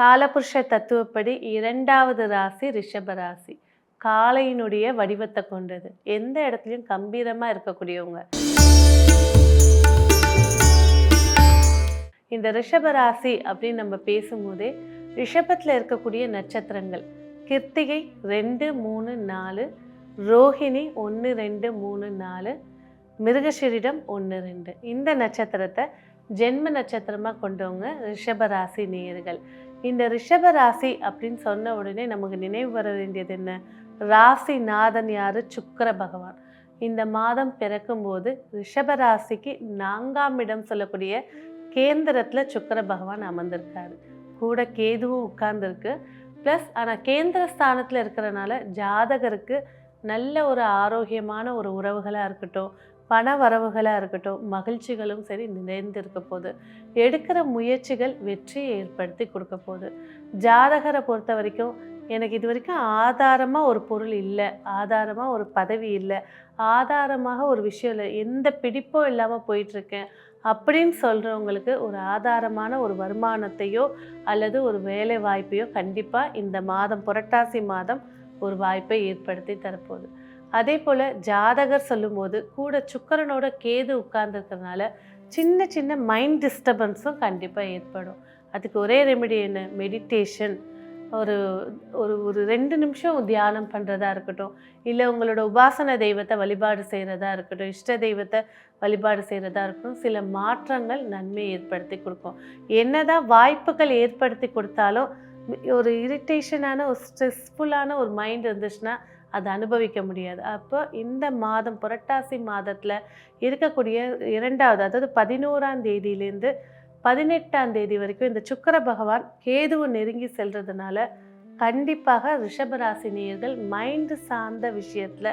காலபுருஷ தத்துவப்படி 2வது ராசி ரிஷப ராசி. காளையினுடைய வடிவத்தை கொண்டது. எந்த இடத்துலையும் கம்பீரமா இருக்கக்கூடியவங்க. இந்த ரிஷப ராசி அப்படின்னு நம்ம பேசும்போதே ரிஷபத்தில் இருக்கக்கூடிய நட்சத்திரங்கள் கிருத்திகை 2, 3, 4, ரோஹிணி 1, 2, 3, 4, மிருகஷிரிடம் 1, 2. இந்த நட்சத்திரத்தை ஜென்ம நட்சத்திரமாக கொண்டவங்க ரிஷப ராசி நேயர்கள். இந்த ரிஷப ராசி அப்படின்னு சொன்ன உடனே நமக்கு நினைவு வர வேண்டியது என்ன? ராசி நாதன் யாரு? சுக்கிர பகவான். இந்த மாதம் பிறக்கும்போது ரிஷப ராசிக்கு 4ஆம் இடம் சொல்லக்கூடிய கேந்திரத்தில் சுக்கிர பகவான் அமர்ந்திருக்காரு. கூட கேதுவும் உட்கார்ந்துருக்கு. ப்ளஸ் ஆனால் கேந்திர ஸ்தானத்தில் இருக்கிறனால ஜாதகருக்கு நல்ல ஒரு ஆரோக்கியமான ஒரு உறவுகளாக இருக்கட்டும், பண வரவுகளாக இருக்கட்டும், மகிழ்ச்சிகளும் சரி நிறைந்திருக்க போகுது. எடுக்கிற முயற்சிகள் வெற்றியை ஏற்படுத்தி கொடுக்க போகுது. ஜாதகரை பொறுத்த வரைக்கும் எனக்கு இது வரைக்கும் ஆதாரமாக ஒரு பொருள் இல்லை, ஆதாரமாக ஒரு பதவி இல்லை, ஆதாரமாக ஒரு விஷயம் இல்லை, எந்த பிடிப்பும் இல்லாமல் போயிட்டுருக்கேன் அப்படின்னு சொல்கிறவங்களுக்கு ஒரு ஆதாரமான ஒரு வருமானத்தையோ அல்லது ஒரு வேலை வாய்ப்பையோ கண்டிப்பாக இந்த மாதம் புரட்டாசி மாதம் ஒரு வாய்ப்பை ஏற்படுத்தி தரப்போகுது. அதே போல் ஜாதகர் சொல்லும்போது கூட சுக்கிரனோட கேது உட்கார்ந்துருக்கிறதுனால சின்ன சின்ன மைண்ட் டிஸ்டர்பன்ஸும் கண்டிப்பாக ஏற்படும். அதுக்கு ஒரே ரெமெடி என்ன? மெடிடேஷன். ஒரு ஒரு ஒரு 2 நிமிஷம் தியானம் பண்ணுறதா இருக்கட்டும், இல்லை உங்களோட உபாசன தெய்வத்தை வழிபாடு செய்கிறதா இருக்கட்டும், இஷ்ட தெய்வத்தை வழிபாடு செய்கிறதா இருக்கட்டும், சில மாற்றங்கள் நன்மை ஏற்படுத்தி கொடுக்கும். என்னதான் வாய்ப்புகள் ஏற்படுத்தி கொடுத்தாலும் ஒரு இரிட்டேஷனான ஒரு ஸ்ட்ரெஸ்ஃபுல்லான ஒரு மைண்ட் இருந்துச்சுன்னா அதை அனுபவிக்க முடியாது. அப்போ இந்த மாதம் புரட்டாசி மாதத்தில் இருக்கக்கூடிய 2வது, அதாவது 11ஆம் தேதியிலேருந்து 18ஆம் தேதி வரைக்கும் இந்த சுக்கிர பகவான் கேதுவை நெருங்கி செல்றதுனால கண்டிப்பாக ரிஷபராசி நேயர்கள் மைண்டு சார்ந்த விஷயத்தில்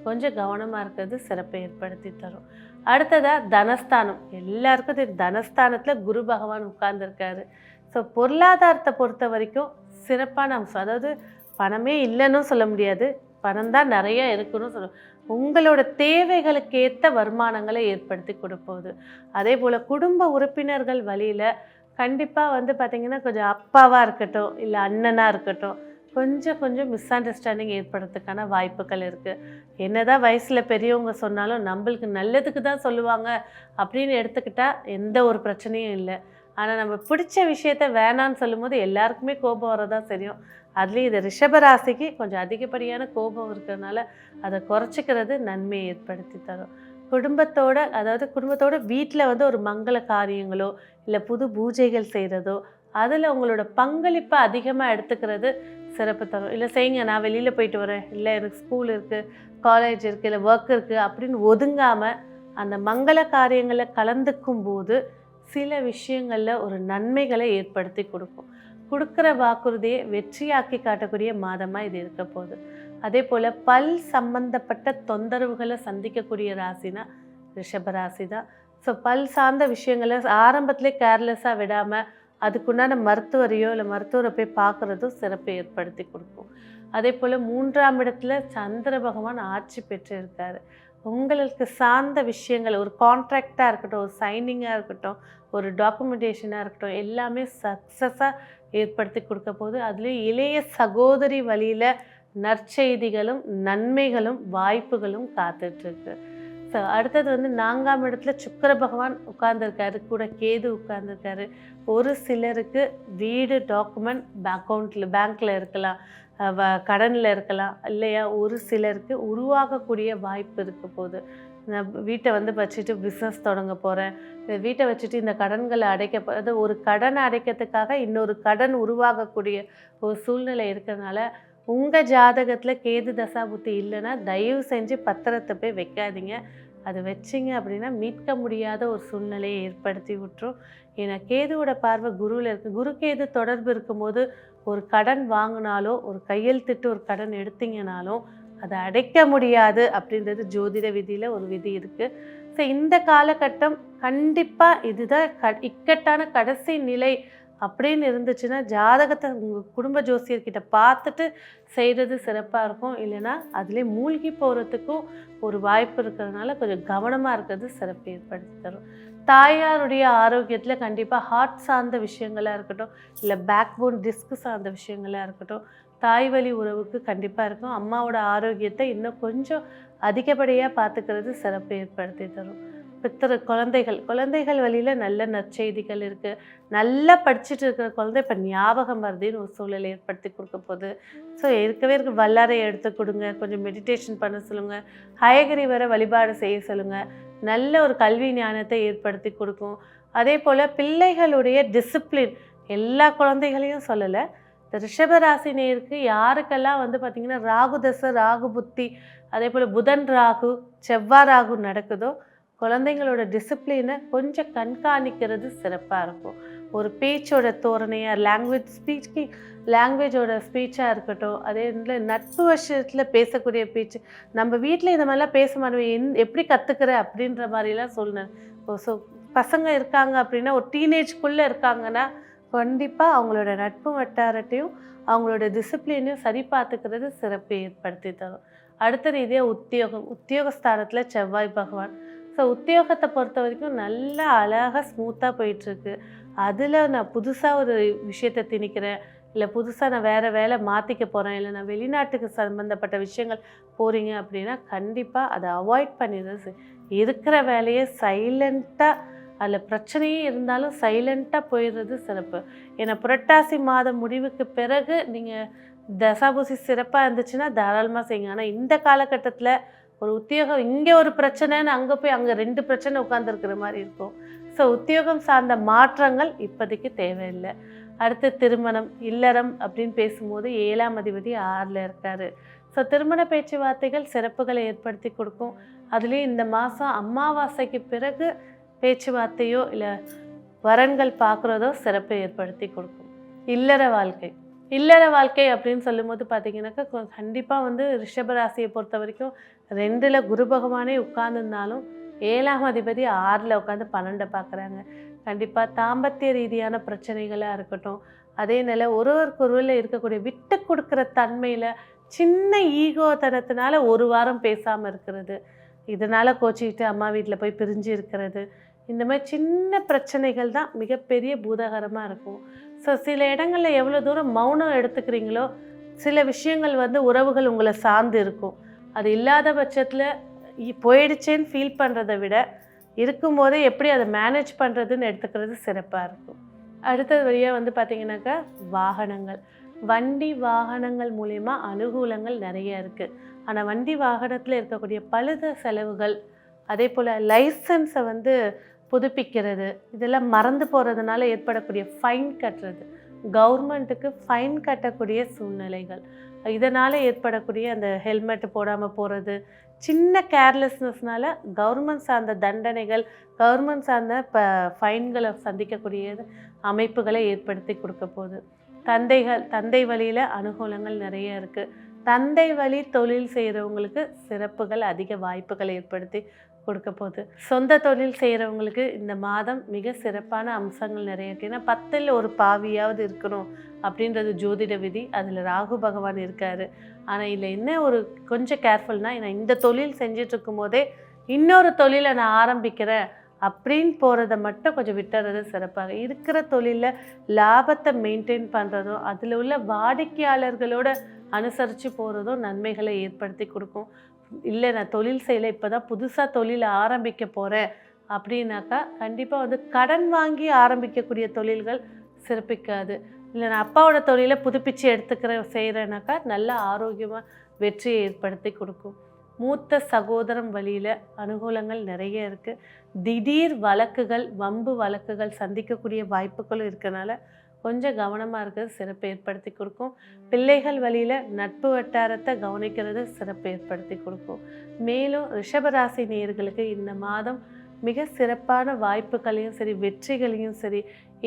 கொஞ்சம் கவனமாக இருக்கிறது சிறப்பை ஏற்படுத்தி தரும். அடுத்ததாக தனஸ்தானம். எல்லாருக்கும் தெரியும், தனஸ்தானத்தில் குரு பகவான் உட்கார்ந்துருக்காரு. ஸோ பொருளாதாரத்தை பொறுத்த வரைக்கும் சிறப்பான அம்சம். அதாவது பணமே இல்லைன்னு சொல்ல முடியாது, பணம் தான் நிறைய இருக்குன்னு சொல்லுவோம். உங்களோட தேவைகளுக்கு ஏற்ற வருமானங்களை ஏற்படுத்தி கொடுப்போது. அதே போல் குடும்ப உறுப்பினர்கள் வழியில் கண்டிப்பாக பார்த்திங்கன்னா கொஞ்சம் அப்பாவாக இருக்கட்டும், இல்லை அண்ணனாக இருக்கட்டும், கொஞ்சம் மிஸ் அண்டர்ஸ்டாண்டிங் ஏற்படுறதுக்கான வாய்ப்புகள் இருக்குது. என்னதான் வயசில் பெரியவங்க சொன்னாலும் நம்மளுக்கு நல்லதுக்கு தான் சொல்லுவாங்க அப்படின்னு எடுத்துக்கிட்டால் எந்த ஒரு பிரச்சனையும் இல்லை. ஆனால் நம்ம பிடிச்ச விஷயத்த வேணான்னு சொல்லும்போது எல்லாருக்குமே கோபம் வரதான் தெரியும். அதுலேயும் இது ரிஷபராசிக்கு கொஞ்சம் அதிகப்படியான கோபம் இருக்கிறதுனால அதை குறைச்சிக்கிறது நன்மையை ஏற்படுத்தி தரும். குடும்பத்தோட வீட்டில் ஒரு மங்கள காரியங்களோ இல்லை புது பூஜைகள் செய்கிறதோ அதில் உங்களோட பங்களிப்பை அதிகமாக எடுத்துக்கிறது சிறப்பு தரும். இல்லை செய்யுங்க, நான் வெளியில் போயிட்டு வரேன், இல்லை எனக்கு ஸ்கூல் இருக்குது, காலேஜ் இருக்குது, இல்லை ஒர்க் இருக்குது அப்படின்னு ஒதுங்காமல் அந்த மங்கள காரியங்களில் கலந்துக்கும் போது சில விஷயங்களில் ஒரு நன்மைகளை ஏற்படுத்தி கொடுக்குற வாக்குறுதியை வெற்றியாக்கி காட்டக்கூடிய மாதமாக இது இருக்க போகுது. அதே போல் பல் சம்பந்தப்பட்ட தொந்தரவுகளை சந்திக்கக்கூடிய ராசினா ரிஷபராசி தான். ஸோ பல் சார்ந்த விஷயங்களை ஆரம்பத்திலே கேர்லெஸ்ஸாக விடாமல் அதுக்குண்டான மருத்துவரையோ இல்லை மருத்துவரை போய் பார்க்குறதும் சிறப்பை ஏற்படுத்தி கொடுக்கும். அதே போல் 3ஆம் இடத்துல சந்திர பகவான் ஆட்சி பெற்று இருக்கார். உங்களுக்கு சார்ந்த விஷயங்கள், ஒரு கான்ட்ராக்டாக இருக்கட்டும், ஒரு சைனிங்காக இருக்கட்டும், ஒரு டாக்குமெண்டேஷனாக இருக்கட்டும், எல்லாமே சக்ஸஸாக ஏற்படுத்தி கொடுக்க போது. அதுலேயும் இளைய சகோதரி வழியில் நற்செய்திகளும் நன்மைகளும் வாய்ப்புகளும் காத்துட்ருக்கு. ஸோ அடுத்தது 4ஆம் இடத்துல சுக்கிர பகவான் உட்கார்ந்துருக்காரு, கூட கேது உட்கார்ந்துருக்காரு. ஒரு சிலருக்கு வீடு, டாக்குமெண்ட், பேங்க்கில் இருக்கலாம், கடனில் இருக்கலாம், இல்லையா ஒரு சிலருக்கு உருவாகக்கூடிய வாய்ப்பு இருக்க போகுது. நான் வீட்டை வச்சுட்டு பிஸ்னஸ் தொடங்க போகிறேன், இந்த வீட்டை வச்சுட்டு இந்த கடன்களை அடைக்க ஒரு கடன் அடைக்கிறதுக்காக இன்னொரு கடன் உருவாகக்கூடிய ஒரு சூழ்நிலை இருக்கிறதுனால உங்கள் ஜாதகத்தில் கேது தசாபுத்தி இல்லைன்னா தயவு செஞ்சு பத்திரத்தை போய் வைக்காதீங்க. அது வச்சிங்க அப்படின்னா மீட்க முடியாத ஒரு சூழ்நிலையை ஏற்படுத்தி விட்டுரும். ஏன்னா கேதுவோட பார்வை குருவில் இருக்குது. குரு கேது தொடர்பு இருக்கும்போது ஒரு கடன் வாங்கினாலோ ஒரு கையெழுத்திட்டு ஒரு கடன் எடுத்தீங்கனாலும் அதை அடைக்க முடியாது அப்படின்றது ஜோதிட விதியில் ஒரு விதி இருக்குது. ஸோ இந்த காலகட்டம் கண்டிப்பாக இதுதான் இக்கட்டான கடைசி நிலை அப்படின்னு இருந்துச்சுன்னா ஜாதகத்தை உங்கள் குடும்ப ஜோசியர்கிட்ட பார்த்துட்டு செய்கிறது சிறப்பாக இருக்கும். இல்லைன்னா அதிலே மூழ்கி போகிறதுக்கும் ஒரு வாய்ப்பு இருக்கிறதுனால கொஞ்சம் கவனமாக இருக்கிறது சிறப்பு ஏற்படுத்தி தரும். தாயாருடைய ஆரோக்கியத்தில் கண்டிப்பாக ஹார்ட் சார்ந்த விஷயங்களாக இருக்கட்டும், இல்லை பேக் போன் டிஸ்க் சார்ந்த விஷயங்களாக இருக்கட்டும், தாய் வழி உறவுக்கு கண்டிப்பாக இருக்கும். அம்மாவோட ஆரோக்கியத்தை இன்னும் கொஞ்சம் அதிகப்படியாக பார்த்துக்கிறது சிறப்பு ஏற்படுத்தி தரும். குழந்தைகள் வழியில் நல்ல நற்செய்திகள் இருக்குது. நல்லா படிச்சுட்டு இருக்கிற குழந்தை இப்போ ஞாபகம் மறதின்னு ஒரு சூழலை ஏற்படுத்தி கொடுக்க போகுது. ஸோ இருக்க வல்லாரை எடுத்து கொடுங்க, கொஞ்சம் மெடிடேஷன் பண்ண சொல்லுங்கள், ஹயகிரி வர வழிபாடு செய்ய சொல்லுங்கள். நல்ல ஒரு கல்வி ஞானத்தை ஏற்படுத்தி கொடுக்கும். அதே போல் பிள்ளைகளுடைய டிசிப்ளின், எல்லா குழந்தைகளையும் சொல்லலை, இந்த ரிஷபராசி நேருக்கு யாருக்கெல்லாம் பார்த்திங்கன்னா ராகு தசை, ராகு புத்தி, அதே போல் புதன் ராகு, செவ்வாய் ராகு நடக்குதோ குழந்தைங்களோட டிசிப்ளினை கொஞ்சம் கண்காணிக்கிறது சிறப்பாக இருக்கும். ஒரு பேச்சோட தோரணையாக, லாங்குவேஜோட ஸ்பீச்சாக இருக்கட்டும், அதே இதில் நட்பு விஷயத்தில் பேசக்கூடிய பேச்சு. நம்ம வீட்டில் இந்த மாதிரிலாம் பேச மாட்டோம், எப்படி கற்றுக்கிற அப்படின்ற மாதிரிலாம் சொன்னேன். ஸோ பசங்க இருக்காங்க அப்படின்னா, ஒரு டீனேஜ்குள்ளே இருக்காங்கன்னா கண்டிப்பாக அவங்களோட நட்பு வட்டாரத்தையும் அவங்களோட டிசிப்ளினையும் சரி பார்த்துக்கிறது சிறப்பை ஏற்படுத்தி தரும். அடுத்த ரீதியாக உத்தியோகஸ்தானத்தில் செவ்வாய் பகவான். ஸோ உத்தியோகத்தை பொறுத்த வரைக்கும் நல்லா அழகாக ஸ்மூத்தாக போயிட்டுருக்கு. அதில் நான் புதுசாக ஒரு விஷயத்தை திணிக்கிறேன், இல்லை புதுசாக நான் வேறு வேலை மாற்றிக்க போகிறேன், இல்லை நான் வெளிநாட்டுக்கு சம்மந்தப்பட்ட விஷயங்கள் போகிறீங்க அப்படின்னா கண்டிப்பாக அதை அவாய்ட் பண்ணிடுறது. இருக்கிற வேலையை சைலண்ட்டாக, அதில் பிரச்சனையே இருந்தாலும் சைலண்ட்டாக போயிடுறது சிறப்பு. ஏன்னா புரட்டாசி மாதம் முடிவுக்கு பிறகு நீங்கள் தசாபூசி சிறப்பாக இருந்துச்சுன்னா தாராளமாக செய்யுங்க. ஆனால் இந்த காலகட்டத்தில் ஒரு உத்தியோகம் இங்கே ஒரு பிரச்சனைன்னு அங்கே போய் அங்கே 2 பிரச்சனை உட்காந்துருக்கிற மாதிரி இருக்கும். ஸோ உத்தியோகம் சார்ந்த மாற்றங்கள் இப்போதைக்கு தேவையில்லை. அடுத்து திருமணம், இல்லறம் அப்படின்னு பேசும்போது 7ஆம் அதிபதி 6ல் இருக்கார். ஸோ திருமண பேச்சுவார்த்தைகள் சிறப்புகளை ஏற்படுத்தி கொடுக்கும். அதுலேயும் இந்த மாதம் அமாவாசைக்கு பிறகு பேச்சுவார்த்தையோ இல்லை வரன்கள் பார்க்குறதோ சிறப்பை ஏற்படுத்தி கொடுக்கும். இல்லற வாழ்க்கை அப்படின்னு சொல்லும்போது பார்த்தீங்கன்னாக்கா கண்டிப்பாக ரிஷபராசியை பொறுத்த வரைக்கும் 2ல் குரு பகவானே உட்கார்ந்துருந்தாலும் 7ஆம் அதிபதி 6ல் உட்காந்து 12 பார்க்குறாங்க. கண்டிப்பாக தாம்பத்திய ரீதியான பிரச்சனைகளாக இருக்கட்டும், அதே நிலை ஒருவருக்குருவில் இருக்கக்கூடிய விட்டு கொடுக்குற தன்மையில் சின்ன ஈகோ தனத்தினால ஒரு வாரம் பேசாமல் இருக்கிறது, இதனால் கோச்சிக்கிட்டு அம்மா வீட்டில் போய் பிரிஞ்சு இருக்கிறது, இந்த மாதிரி சின்ன பிரச்சனைகள் தான் மிகப்பெரிய பூதகரமாக இருக்கும். ஸோ சில இடங்களில் எவ்வளோ தூரம் மௌனம் எடுத்துக்கிறீங்களோ சில விஷயங்கள் உறவுகள் உங்களை சார்ந்து இருக்கும். அது இல்லாத பட்சத்தில் போயிடுச்சேன்னு ஃபீல் பண்ணுறதை விட இருக்கும்போதே எப்படி அதை மேனேஜ் பண்ணுறதுன்னு எடுத்துக்கிறது சிறப்பாக இருக்கும். அடுத்தது வழியாக பார்த்திங்கனாக்கா வாகனங்கள், வண்டி வாகனங்கள் மூலயமா அனுகூலங்கள் நிறைய இருக்குது. ஆனால் வண்டி வாகனத்தில் இருக்கக்கூடிய பழுது செலவுகள், அதே போல் லைசன்ஸை புதுப்பிக்கிறது, இதெல்லாம் மறந்து போகிறதுனால ஏற்படக்கூடிய ஃபைன் கட்டுறது, கவர்மெண்ட்டுக்கு ஃபைன் கட்டக்கூடிய சூழ்நிலைகள், இதனால் ஏற்படக்கூடிய அந்த ஹெல்மெட் போடாமல் போகிறது, சின்ன கேர்லெஸ்னஸ்னால கவர்மெண்ட் சார்ந்த தண்டனைகள், கவர்மெண்ட் சார்ந்த ஃபைன்களை சந்திக்கக்கூடிய அமைப்புகளை ஏற்படுத்தி கொடுக்க போகுது. தந்தை வழியில் அனுகூலங்கள் நிறைய இருக்குது. தந்தை வழி தொழில் செய்கிறவங்களுக்கு சிறப்புகள், அதிக வாய்ப்புகளை ஏற்படுத்தி கொடுக்க போகுது. சொந்த தொழில் செய்கிறவங்களுக்கு இந்த மாதம் மிக சிறப்பான அம்சங்கள் நிறைய இருக்குது. ஏன்னா 10ல் ஒரு பாவியாவது இருக்கணும் அப்படின்றது ஜோதிட விதி. அதில் ராகு பகவான் இருக்கார். ஆனால் இதில் என்ன ஒரு கொஞ்சம் கேர்ஃபுல்னால், நான் இந்த தொழில் செஞ்சிட்ருக்கும் போதே இன்னொரு தொழிலை நான் ஆரம்பிக்கிறேன் அப்படின்னு போகிறத மட்டும் கொஞ்சம் விட்டுறது சிறப்பாக. இருக்கிற தொழிலில் லாபத்தை மெயின்டைன் பண்ணுறதும், அதில் உள்ள வாடிக்கையாளர்களோட அனுசரித்து போகிறதும் நன்மைகளை ஏற்படுத்தி கொடுக்கும். இல்லை நான் தொழில் செய்யலை, இப்போ தான் புதுசாக தொழிலை ஆரம்பிக்க போகிறேன் அப்படின்னாக்கா கண்டிப்பாக கடன் வாங்கி ஆரம்பிக்கக்கூடிய தொழில்கள் சிறப்பிக்காது. இல்லை நான் அப்பாவோட தொழிலை புதுப்பித்து செய்கிறேனாக்கா நல்ல ஆரோக்கியமாக வெற்றியை ஏற்படுத்தி கொடுக்கும். மூத்த சகோதரம் வழியில் அனுகூலங்கள் நிறைய இருக்குது. திடீர் வழக்குகள், வம்பு வழக்குகள் சந்திக்கக்கூடிய வாய்ப்புகளும் இருக்கனால கொஞ்சம் கவனமாக இருக்கிறது சிறப்பு ஏற்படுத்தி கொடுக்கும். பிள்ளைகள் வழியில் நட்பு வட்டாரத்தை கவனிக்கிறது சிறப்பு ஏற்படுத்தி கொடுக்கும். மேலும் ரிஷபராசி நேயர்களுக்கு இந்த மாதம் மிக சிறப்பான வாய்ப்புகளையும் சரி வெற்றிகளையும் சரி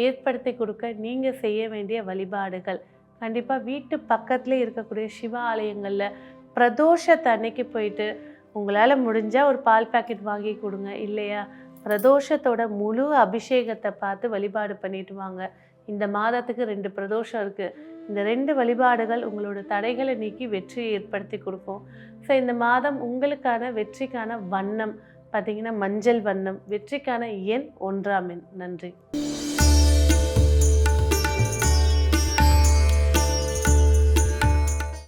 ஏற்படுத்தி கொடுக்க நீங்கள் செய்ய வேண்டிய வழிபாடுகள், கண்டிப்பாக வீட்டு பக்கத்துலேயே இருக்கக்கூடிய சிவ ஆலயங்களில் பிரதோஷத்தை அன்னைக்கு போயிட்டு உங்களால் முடிஞ்சால் ஒரு பால் பாக்கெட் வாங்கி கொடுங்க. இல்லையா பிரதோஷத்தோட முழு அபிஷேகத்தை பார்த்து வழிபாடு பண்ணிட்டு வாங்க. இந்த மாதத்துக்கு 2 பிரதோஷம் இருக்குது. இந்த 2 வழிபாடுகள் உங்களோட தடைகளை நீக்கி வெற்றியை ஏற்படுத்தி கொடுக்கும். ஸோ இந்த மாதம் உங்களுக்கான வெற்றிக்கான வண்ணம் பார்த்தீங்கன்னா மஞ்சள் வண்ணம், வெற்றிக்கான எண் 1ஆம் எண். நன்றி.